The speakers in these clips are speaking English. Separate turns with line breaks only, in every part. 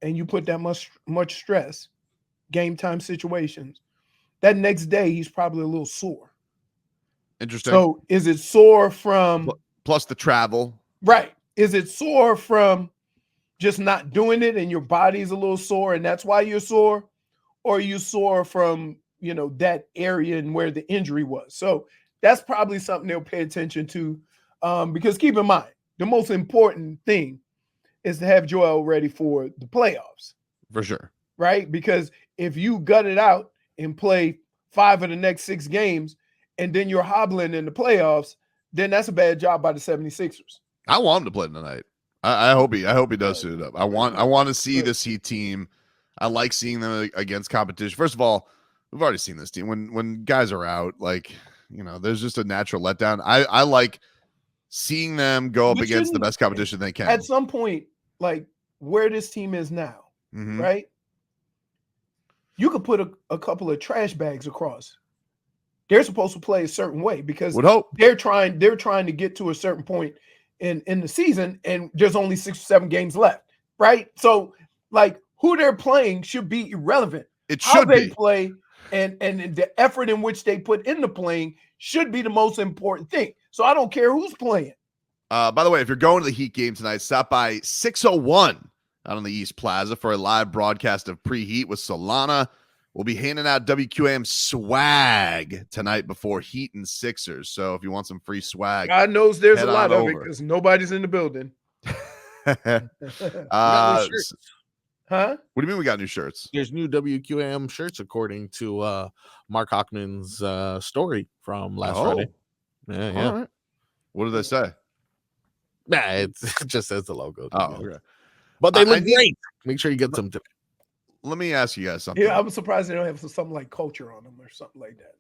and you put that much stress, game time situations, that next day he's probably a little sore.
Interesting.
So is it sore from
Plus the travel.
right? Is it sore from just not doing it and your body's a little sore and that's why you're sore? Or are you sore from, that area and where the injury was? So that's probably something they'll pay attention to. Because keep in mind, the most important thing is to have Joel ready for the playoffs.
For sure.
Right? Because if you gut it out and play 5 of the next 6 games and then you're hobbling in the playoffs, then that's a bad job by the 76ers.
I want him to play tonight. I hope he does suit it up. I want to see this Heat team. I like seeing them against competition. First of all, we've already seen this team when guys are out, there's just a natural letdown. I like seeing them go up against the best competition they can.
At some point, like where this team is now, right? You could put a couple of trash bags across. They're supposed to play a certain way because they're trying to get to a certain point in the season, and there's only 6 or 7 games left, right? So, like, who they're playing should be irrelevant.
It should
How they play and the effort in which they put into playing should be the most important thing. So I don't care who's playing.
By the way, if you're going to the Heat game tonight, stop by 601 out on the East Plaza for a live broadcast of Preheat with Solana. We'll be handing out WQAM swag tonight before Heat and Sixers. So if you want some free swag,
God knows there's a lot of it because nobody's in the building.
Huh? What do you mean we got new shirts?
There's new WQAM shirts according to Mark Hockman's story from last Friday. Yeah.
Right. What did they say?
Nah, it just says the logo.
Oh, okay.
But they look great. Make sure you get some today.
Let me ask you guys something.
Yeah, I'm surprised they don't have something like culture on them or something like that.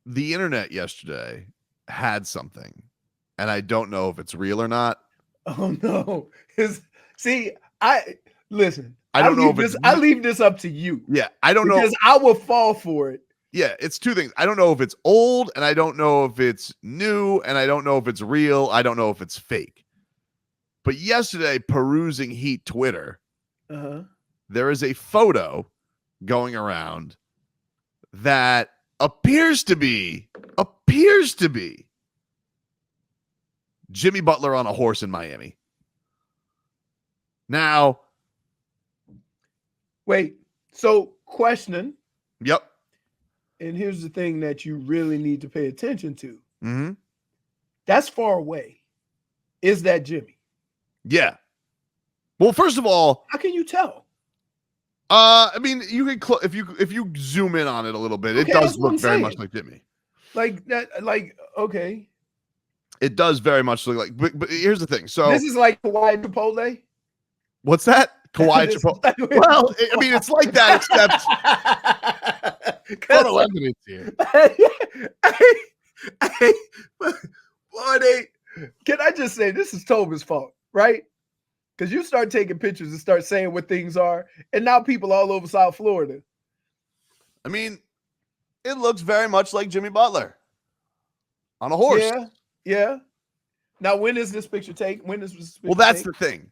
The internet yesterday had something, and I don't know if it's real or not.
Oh no! I don't
know if
this. I leave this up to you.
Yeah, I don't know
because I will fall for it.
Yeah, it's two things. I don't know if it's old, and I don't know if it's new, and I don't know if it's real. I don't know if it's fake. But yesterday, perusing Heat Twitter, there is a photo going around that appears to be Jimmy Butler on a horse in Miami. Now,
wait. So, questioning.
Yep.
And here's the thing that you really need to pay attention to.
Mm-hmm.
That's far away. Is that Jimmy?
Yeah. Well, first of all,
how can you tell?
I mean, you can if you zoom in on it a little bit, it does look very much like Jimmy.
Like that. Like okay.
It does very much look like. But here's the thing. So
this is like Kawhi and Chipotle.
What's that? Kawhi Chipotle. Well, I mean, it's like that, except
photo evidence here.
Can I just say this is Tobin's fault, right? Because you start taking pictures and start saying what things are, and now people all over South Florida.
I mean, it looks very much like Jimmy Butler on a horse.
Yeah. Now, when is this picture taken? When is this picture
Well, that's the thing.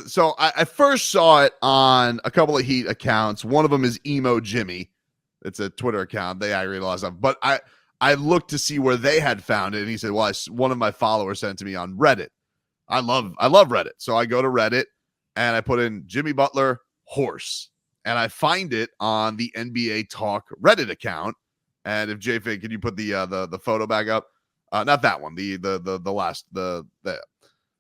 So I first saw it on a couple of Heat accounts. One of them is Emo Jimmy. It's a Twitter account. They aggregate a lot of stuff. But I looked to see where they had found it, and he said, well, one of my followers sent it to me on Reddit. I love Reddit. So I go to Reddit, and I put in Jimmy Butler horse, and I find it on the NBA Talk Reddit account. And if JFig, can you put the photo back up? Not that one, the last.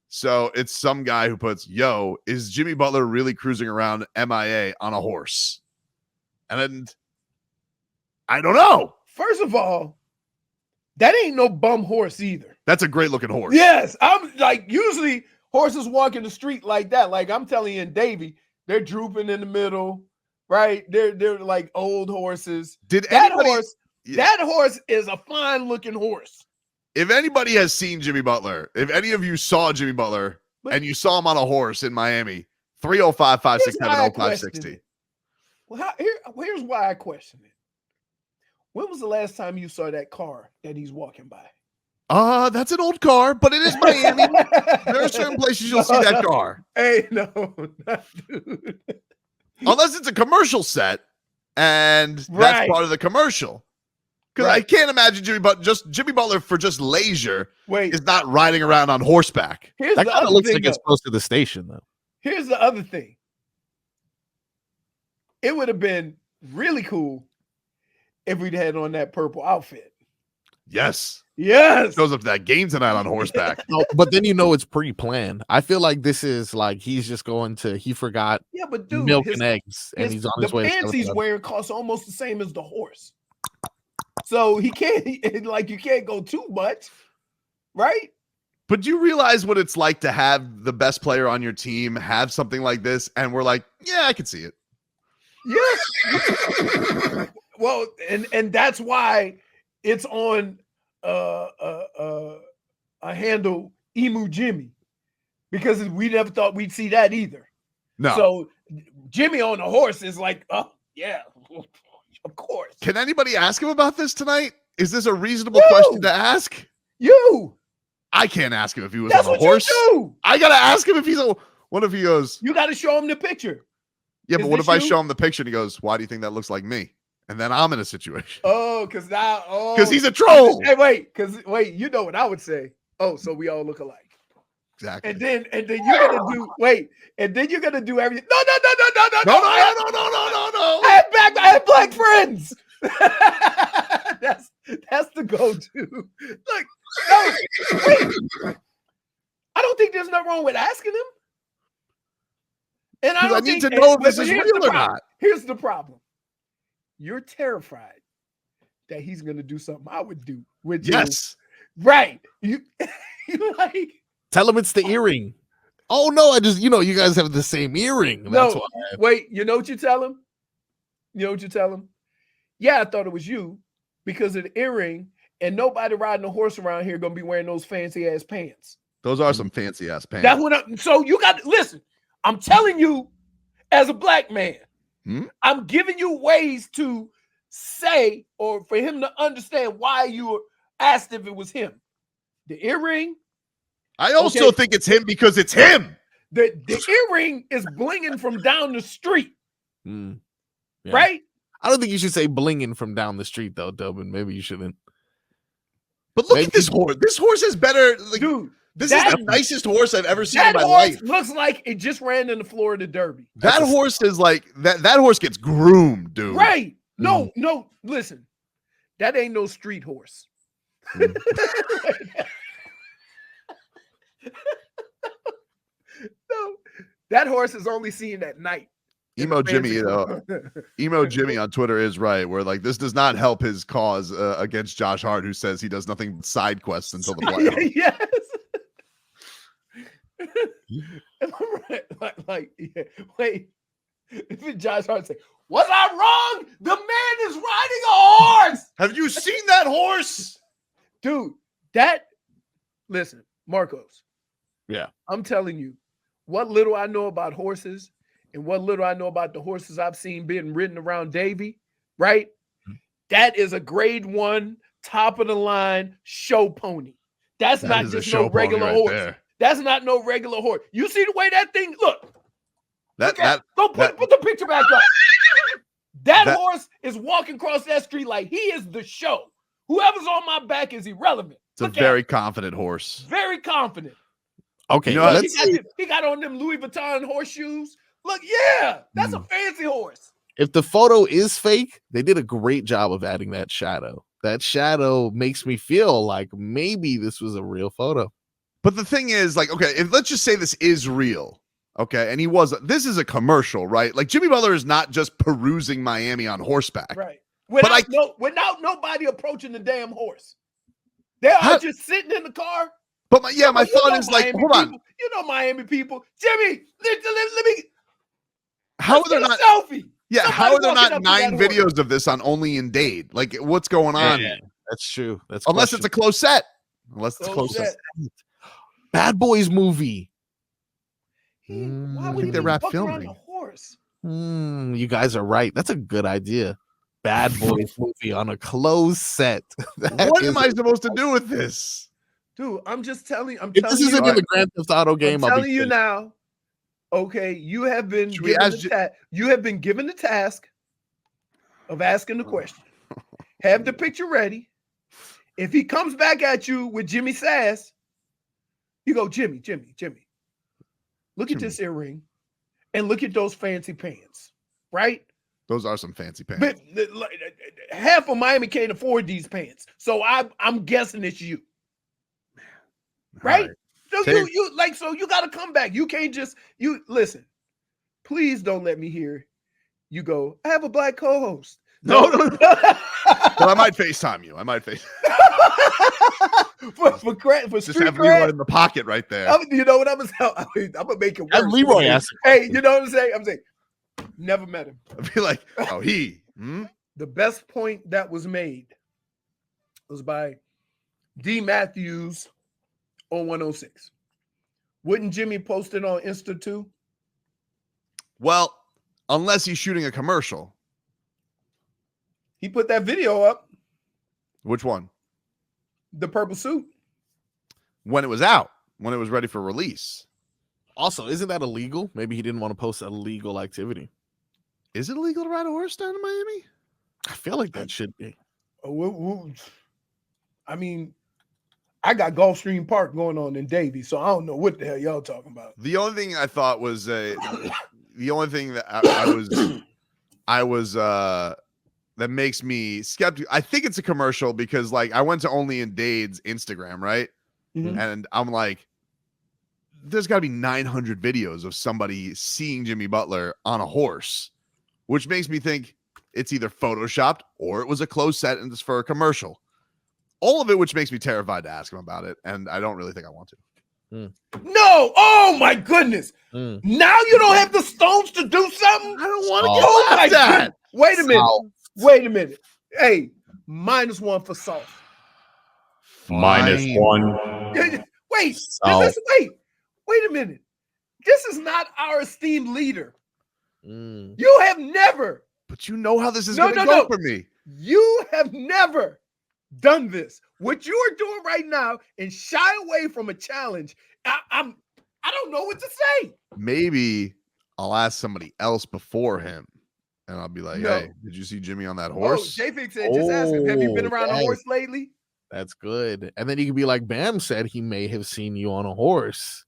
So it's some guy who puts, yo, is Jimmy Butler really cruising around MIA on a horse? And I don't know.
First of all, that ain't no bum horse either.
That's a great looking horse.
Yes. I'm like, usually horses walk in the street like that. Like I'm telling you, in Davie, they're drooping in the middle, right? They're like old horses. That horse is a fine looking horse.
If anybody has seen Jimmy Butler, if any of you saw Jimmy Butler and you saw him on a horse in Miami, 305-567-0560.
Well, here's why I question it. When was the last time you saw that car that he's walking by?
That's an old car, but it is Miami. There are certain places you'll see that car.
Hey, no, dude.
Unless it's a commercial set, and that's part of the commercial. Because I can't imagine Jimmy Butler for just leisure is not riding around on horseback.
That kind of looks like it's close to the station, though.
Here's the other thing. It would have been really cool if we'd had on that purple outfit.
Yes.
Yes.
Goes up to that game tonight on horseback.
But then it's pre-planned. I feel like this is like he's just going to, he forgot
but dude,
milk and eggs, and he's on his way.
The pants he's wearing cost almost the same as the horse. So he can't, like, you can't go too much, right?
But do you realize what it's like to have the best player on your team have something like this? And we're like, yeah, I can see it.
Yes. Well, and that's why it's on a handle Emu Jimmy, because we never thought we'd see that either.
No.
So Jimmy on the horse is like, oh yeah, of course.
Can anybody ask him about this tonight? Is this a reasonable question to ask? I can't ask him if he was on a horse. I gotta ask him if he's a. What if he goes?
You got to show him the picture.
Yeah, but what if I show him the picture and he goes, "Why do you think that looks like me?" And then I'm in a situation.
Because
he's a troll.
Hey, wait, you know what I would say? Oh, so we all look alike.
Exactly.
And then you're gonna do you're gonna do everything. No. I have black friends. That's the go-to. Look, wait. I don't think there's nothing wrong with asking him. And I
need to know if this is real or not.
Here's the problem. You're terrified that he's gonna do something I would do. Right. You like
tell him it's the earring. Oh no, I just you guys have the same earring. That's why.
Wait, you know what you tell him? Yeah, I thought it was you because of the earring, and nobody riding a horse around here gonna be wearing those fancy ass pants.
Those are some fancy ass pants.
So you got to listen. I'm telling you, as a black man, I'm giving you ways to say or for him to understand why you were asked if it was him. The earring.
I also think it's him because it's him.
The earring is blinging from down the street.
Yeah.
Right?
I don't think you should say blinging from down the street, though, Tobin. Maybe you shouldn't.
But look at this horse. This horse is better. Dude, this is the nicest horse I've ever seen in my life.
Looks like it just ran in the Florida Derby.
That horse is like that horse gets groomed, dude.
Right. No, listen. That ain't no street horse. No, that horse is only seen at night.
Emo Jimmy on Twitter is right, where like this does not help his cause against Josh Hart, who says he does nothing but side quests until the playoffs.
Yes. Wait. If Josh Hart say, "Was I wrong? The man is riding a horse."
Have you seen that horse,
dude? Listen, Marcos.
Yeah,
I'm telling you, what little I know about horses. And what little I know about the horses I've seen being ridden around Davie, right? That is a grade 1, top of the line show pony. That's not just no regular horse. There. That's not no regular horse. You see the way that thing look? Put the picture back up. That horse is walking across that street like he is the show. Whoever's on my back is irrelevant.
It's a very confident horse.
Very confident.
Okay,
he got on them Louis Vuitton horseshoes. Look, yeah, that's a fancy horse.
If the photo is fake, they did a great job of adding that shadow. That shadow makes me feel like maybe this was a real photo.
But the thing is, like, okay, let's just say this is real, okay, and this is a commercial, right? Like Jimmy Butler is not just perusing Miami on horseback,
right? Without nobody approaching the damn horse, they are just sitting in the car.
But my thought is like, hold on,
you know Miami people, Jimmy, let me.
How are there not
selfie?
Yeah, how are there not 9 videos of this on Only in Dade? Like, what's going on?
Yeah, that's true.
Unless it's a close set.
Bad Boys movie.
Why would they wrap filming? Horse?
You guys are right. That's a good idea. Bad Boys movie on a closed set.
What am I supposed to do with this?
Dude, I'm just telling. I'm
If
telling
this
you.
isn't in the Grand Theft Auto game,
I'm
I'll
telling
be
you
pissed.
now. Okay, you have been
Should we
given
ask
you have been given the task of asking the question. Have the picture ready. If he comes back at you with Jimmy Sass, you go, Jimmy. Look at this earring and look at those fancy pants, right?
Those are some fancy pants.
But half of Miami can't afford these pants. So I'm guessing it's you. Right? So you gotta come back. You can't just listen. Please don't let me hear you go, I have a black co-host.
No. Well, I might FaceTime you.
for
just have Leroy in the pocket right there.
You know what I'm gonna make it worse.
And Leroy asked.
Hey, you know what I'm saying? I'm saying, never met him.
I'd be like,
The best point that was made was by D. Matthews on 106. Wouldn't Jimmy post it on Insta too?
Well, unless he's shooting a commercial.
He put that video up.
Which one?
The purple suit.
When it was out, when it was ready for release.
Also, isn't that illegal? Maybe he didn't want to post illegal activity.
Is it illegal to ride a horse down in Miami?
I feel like that should be.
I mean, I got Gulfstream Park going on in Davie, so I don't know what the hell y'all talking about.
The only thing I thought was the only thing that I was that makes me skeptical. I think it's a commercial because like I went to Only in Dade's Instagram, right?
Mm-hmm.
And I'm like, there's got to be 900 videos of somebody seeing Jimmy Butler on a horse, which makes me think it's either photoshopped or it was a closed set and it's for a commercial. All of it, which makes me terrified to ask him about it, and I don't really think I want to.
No! Oh my goodness! Now you don't have the stones to do something.
I don't want to get laughed at.
Wait a minute. Wait a minute. Hey, -1 for Salt.
-1.
Wait a minute. This is not our esteemed leader. You have never.
But you know how this is going to go for me.
You have never done this. What you are doing right now and shy away from a challenge. I don't know what to say.
Maybe I'll ask somebody else before him. And I'll be like, hey, did you see Jimmy on that horse?
J-Fix said, just ask him, have you been around a horse lately?
That's good. And then you could be like, Bam said he may have seen you on a horse.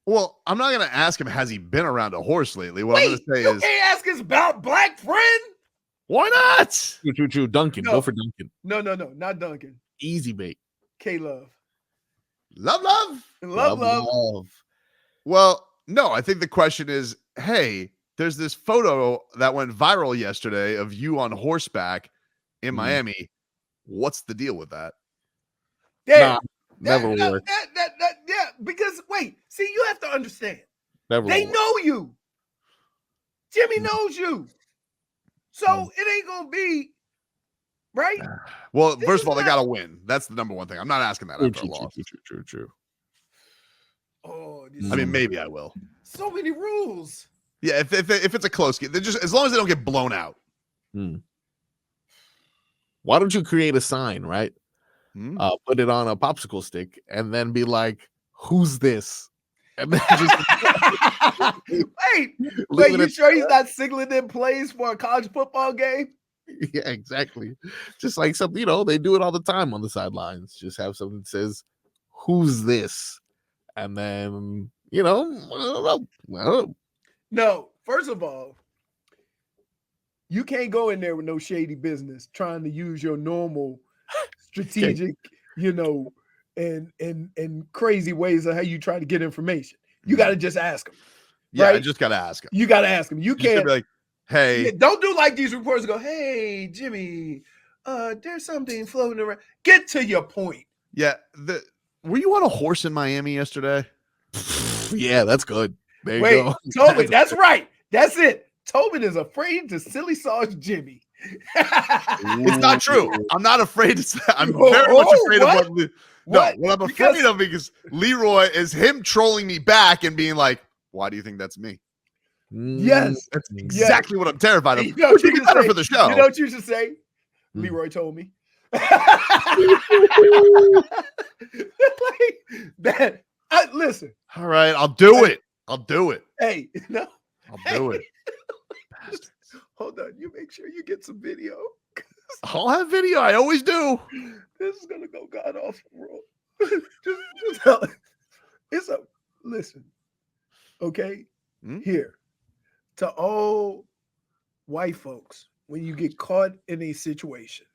Well, I'm not going to ask him, has he been around a horse lately? What I'm going to say is,
can't ask his black friend.
Why not?
True. Duncan. Go for Duncan.
No, not Duncan.
Easy bait.
K-Love.
Love. Well, no, I think the question is, hey, there's this photo that went viral yesterday of you on horseback in Miami. What's the deal with that?
Yeah,
never worked.
Yeah, because wait, see, you have to understand.
They
know you. Jimmy knows you. So it ain't gonna be right.
Well, first of all, they gotta win. That's the number one thing. I'm not asking that after a loss.
True.
Oh,
I mean, maybe I will.
So many rules.
Yeah, if it's a close game, just as long as they don't get blown out.
Why don't you create a sign, right? Put it on a popsicle stick and then be like, "Who's this?" And then just
wait, you sure he's not signaling in plays for a college football game?
Yeah, exactly. Just like something, they do it all the time on the sidelines. Just have something that says, "Who's this?" And then, I don't know.
No, first of all, you can't go in there with no shady business trying to use your normal strategic, and crazy ways of how you try to get information. You got to just ask them.
Yeah,
right?
I just got to ask him.
You got to ask him. You can't
be like, hey.
Don't do like these reporters go, hey, Jimmy, there's something floating around. Get to your point.
Yeah. Were you on a horse in Miami yesterday?
Yeah, that's good. There you go.
Tobin, that's right. That's it. Tobin is afraid to silly sauce Jimmy.
It's not true. I'm not afraid to say. I'm very much afraid of what I'm afraid of because Leroy is him trolling me back and being like, why do you think that's me?
Yes.
That's exactly what I'm terrified of.
Which
would be better for the show.
You know what you should say? Leroy told me. that. Listen.
All right, I'll do it. I'll do it.
Hey, no.
I'll do it.
Hold on. You make sure you get some video.
I'll have video. I always do.
This is gonna go god awful, bro. just tell it. It's a listen. Okay, here to all white folks. When you get caught in a situation,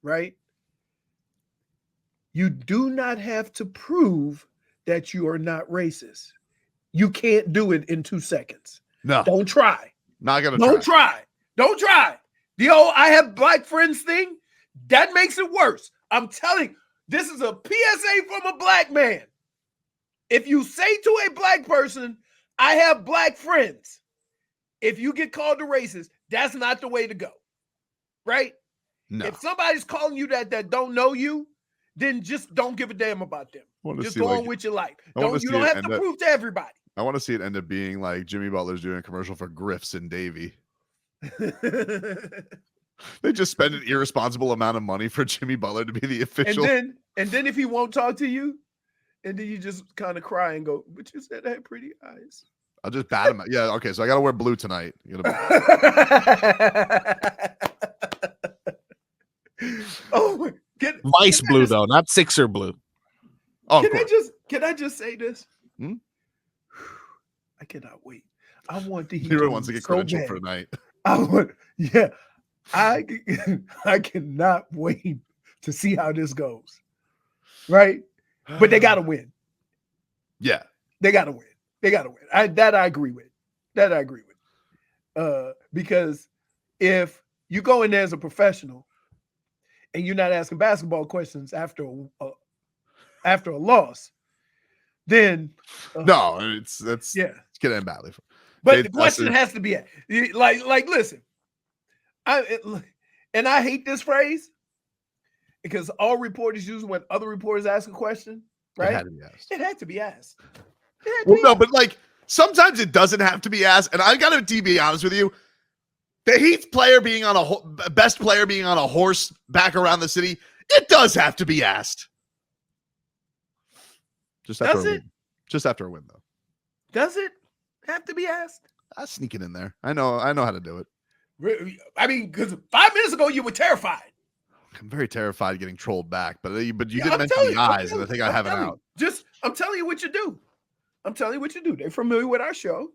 right? You do not have to prove that you are not racist. You can't do it in 2 seconds.
No,
don't try.
Not gonna.
Don't try. Don't try. The old "I have black friends" thing, that makes it worse. I'm telling you, this is a PSA from a black man. If you say to a black person, "I have black friends," if you get called a racist, that's not the way to go. Right? No. If somebody's calling you that don't know you, then just don't give a damn about them. Just go on with your life. You don't have to prove to everybody.
I want to see it end up being like Jimmy Butler's doing a commercial for Griff's and Davy. They just spend an irresponsible amount of money for Jimmy Butler to be the official.
And then if he won't talk to you, and then you just kind of cry and go, "But you said I had pretty eyes."
I'll just bat him. Yeah, okay. So I got to wear blue tonight.
Oh,
Vice blue though, not Sixer blue.
Oh,
can I just say this? I cannot wait. I want the Heat.
Leroy wants to get credentialed for tonight.
I cannot wait to see how this goes. Right? But they gotta win.
Yeah.
They gotta win. They gotta win. I agree with. Because if you go in there as a professional and you're not asking basketball questions after a loss, then
it's gonna end badly.
But the question has to be like listen, I hate this phrase because all reporters use when other reporters ask a question, right? It had to be asked.
But like sometimes it doesn't have to be asked, and I gotta be honest with you. The Heat's player being on best player being on a horse back around the city, it does have to be asked. Just after a win, though.
Does it have to be asked?
I'll sneak it in there. I know how to do it.
I mean, because 5 minutes ago you were terrified.
I'm very terrified of getting trolled back, but you didn't mention the eyes, and I think I have it out.
I'm telling you what you do. They're familiar with our show.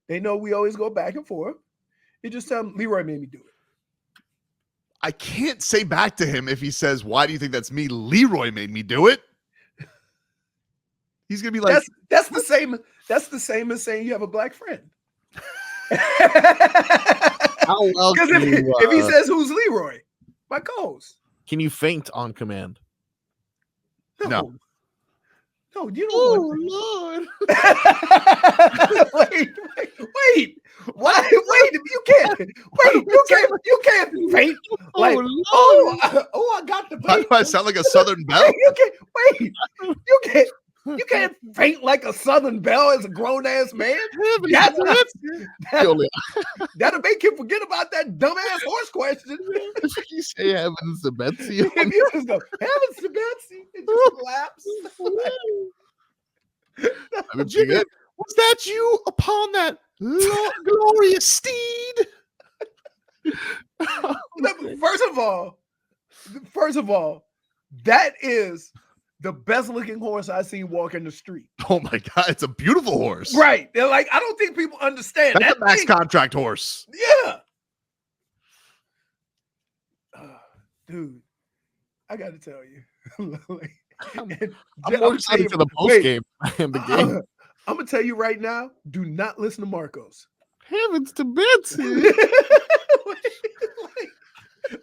They know we always go back and forth. You just tell them Leroy made me do it.
I can't say back to him if he says, "Why do you think that's me?" Leroy made me do it. He's gonna be like,
"That's the same. That's the same as saying you have a black friend."
How well?
Because if he says, "Who's Leroy?" My co-host.
Can you faint on command?
No, you don't
Lord.
Wait. Why? Wait, you can't. Wait, you can't faint. Like, I got the
faint. Why do I sound like a Southern Belle?
You can't faint like a Southern Belle as a grown-ass man. That'll make him forget about that dumbass horse question.
You say heavens to Betsy.
If you just go, heavens to Betsy, it just collapses.
Jimmy, was that you upon that glorious steed?
First of all, that is the best looking horse I've seen walk in the street.
Oh my God, it's a beautiful horse.
Right. They're like, I don't think people understand.
That's a max contract horse.
Yeah. Dude, I got to tell you.
I'm more excited for the post game and the game.
I'm going to tell you right now, do not listen to Marcos.
Heavens to Betsy.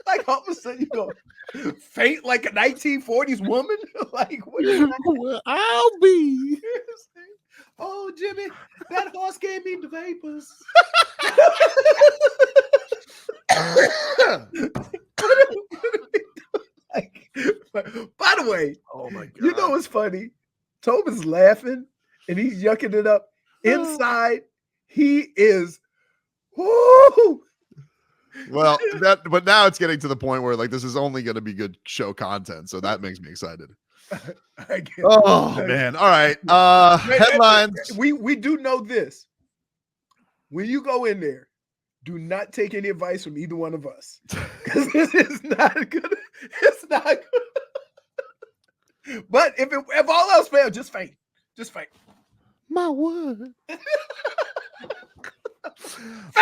like all of a sudden you go, faint like a 1940s woman? Like, what
well, I'll be.
Oh, Jimmy, that horse gave me the vapors. By the way,
oh my God,
you know what's funny? Tobin's laughing and he's yucking it up. Inside, he is, whoo,
Well, but now it's getting to the point where like this is only going to be good show content, so that makes me excited. Oh man! All right, headlines.
We do know this. When you go in there, do not take any advice from either one of us, because this is not good. It's not good. But if all else fails, just faint. Just faint.
My word.
Faint